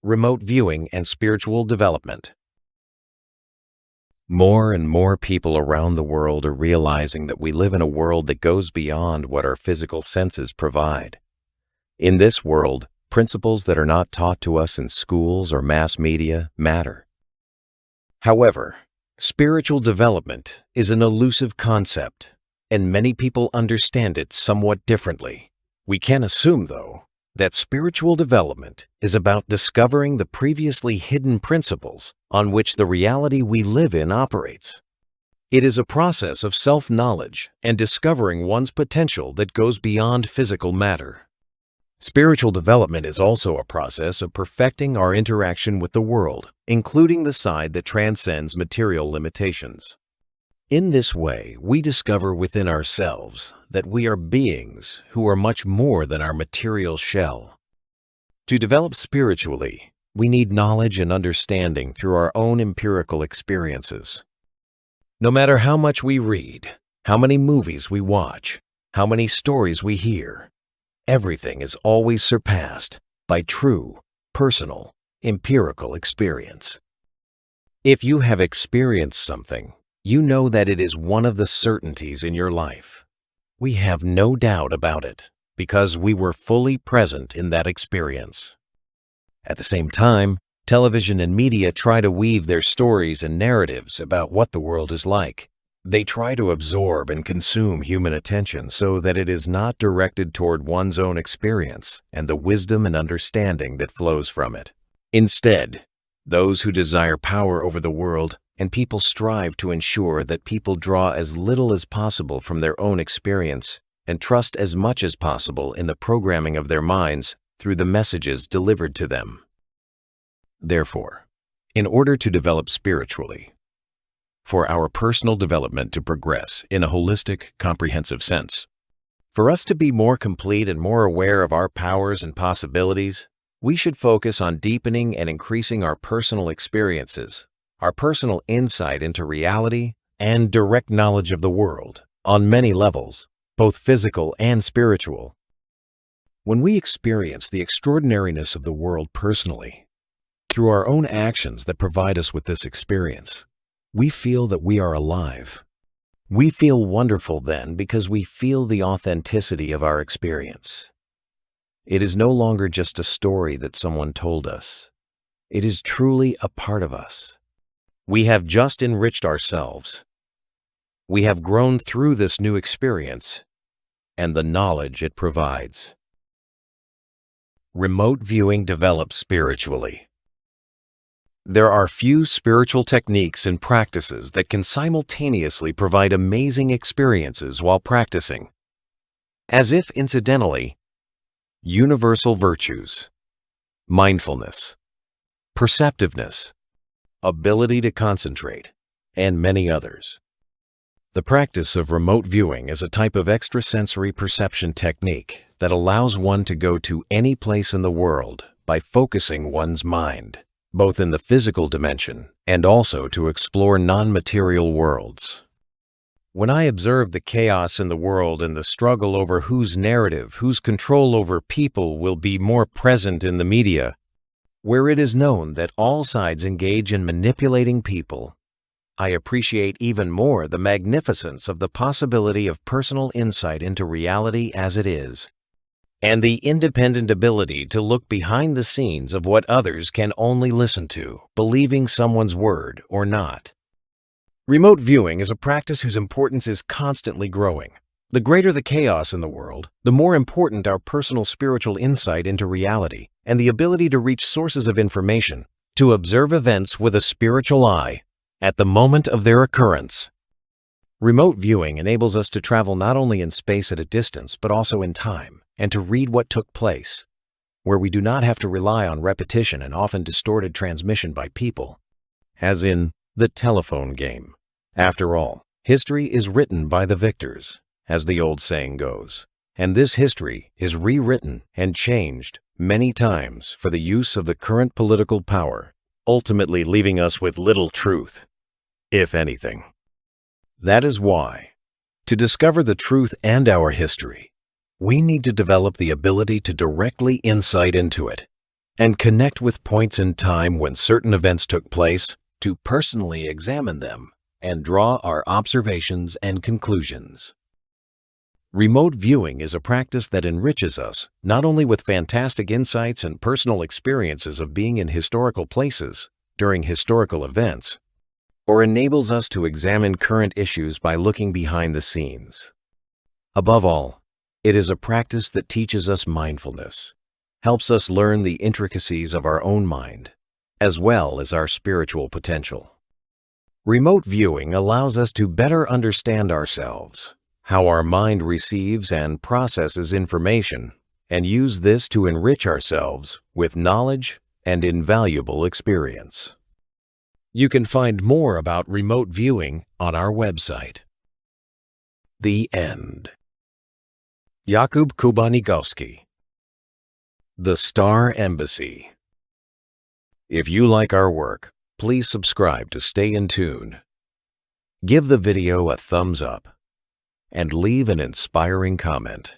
remote viewing, and spiritual development. More and more people around the world are realizing that we live in a world that goes beyond what our physical senses provide. In this world, principles that are not taught to us in schools or mass media matter. However, spiritual development is an elusive concept, and many people understand it somewhat differently. We can assume, though, that spiritual development is about discovering the previously hidden principles on which the reality we live in operates. It is a process of self-knowledge and discovering one's potential that goes beyond physical matter. Spiritual development is also a process of perfecting our interaction with the world, including the side that transcends material limitations. In this way, we discover within ourselves that we are beings who are much more than our material shell. To develop spiritually, we need knowledge and understanding through our own empirical experiences. No matter how much we read, how many movies we watch, how many stories we hear, everything is always surpassed by true, personal, empirical experience. If you have experienced something, you know that it is one of the certainties in your life. We have no doubt about it because we were fully present in that experience. At the same time, television and media try to weave their stories and narratives about what the world is like. They try to absorb and consume human attention so that it is not directed toward one's own experience and the wisdom and understanding that flows from it. Instead, those who desire power over the world and people strive to ensure that people draw as little as possible from their own experience and trust as much as possible in the programming of their minds through the messages delivered to them. Therefore, in order to develop spiritually, for our personal development to progress in a holistic, comprehensive sense, for us to be more complete and more aware of our powers and possibilities, we should focus on deepening and increasing our personal experiences, our personal insight into reality, and direct knowledge of the world on many levels, both physical and spiritual. When we experience the extraordinariness of the world personally, through our own actions that provide us with this experience, we feel that we are alive. We feel wonderful then because we feel the authenticity of our experience. It is no longer just a story that someone told us. It is truly a part of us. We have just enriched ourselves. We have grown through this new experience and the knowledge it provides. Remote viewing develops spiritually. There are few spiritual techniques and practices that can simultaneously provide amazing experiences while practicing. As if incidentally, universal virtues, mindfulness, perceptiveness, ability to concentrate, and many others. The practice of remote viewing is a type of extrasensory perception technique that allows one to go to any place in the world by focusing one's mind, both in the physical dimension and also to explore non-material worlds. When I observe the chaos in the world and the struggle over whose narrative, whose control over people will be more present in the media, where it is known that all sides engage in manipulating people, I appreciate even more the magnificence of the possibility of personal insight into reality as it is, and the independent ability to look behind the scenes of what others can only listen to, believing someone's word or not. Remote viewing is a practice whose importance is constantly growing. The greater the chaos in the world, the more important our personal spiritual insight into reality and the ability to reach sources of information, to observe events with a spiritual eye at the moment of their occurrence. Remote viewing enables us to travel not only in space at a distance, but also in time, and to read what took place, where we do not have to rely on repetition and often distorted transmission by people, as in the telephone game. After all, history is written by the victors, as the old saying goes, and this history is rewritten and changed many times for the use of the current political power, ultimately leaving us with little truth, if anything. That is why, to discover the truth and our history, we need to develop the ability to directly insight into it, and connect with points in time when certain events took place to personally examine them and draw our observations and conclusions. Remote viewing is a practice that enriches us not only with fantastic insights and personal experiences of being in historical places during historical events, or enables us to examine current issues by looking behind the scenes. Above all, it is a practice that teaches us mindfulness, helps us learn the intricacies of our own mind, as well as our spiritual potential. Remote viewing allows us to better understand ourselves, how our mind receives and processes information, and use this to enrich ourselves with knowledge and invaluable experience. You can find more about remote viewing on our website. The End. Jakub Kubanigowski. The Star Embassy. If you like our work, please subscribe to stay in tune. Give the video a thumbs up and leave an inspiring comment.